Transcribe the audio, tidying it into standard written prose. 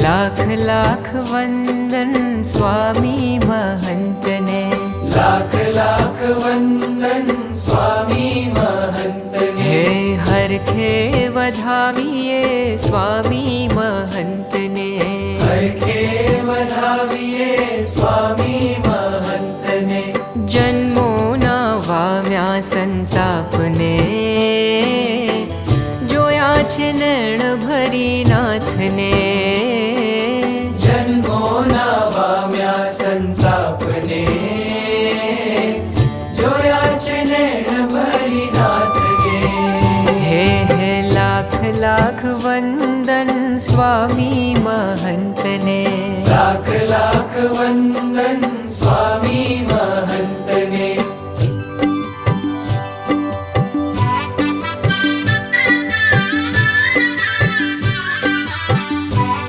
લાખ લાખ વંદન સ્વામી મહંતને, લાખ લાખ વંદન સ્વામી મહંતને. હે હરખે વધાવીએ સ્વામી મહંતને, હરખે વધાવીએ સ્વામી મહંતને. જન્મોના વામ્યા સંતાપને, જોયા છે નૈણ ભરી નાથને. જન્મોના વામ્યા સંતાપને, જોયા છે નૈણ ભરી નાથને. હે હે લાખ લાખ વંદન સ્વામી મહંતને, લાખ લાખ વંદન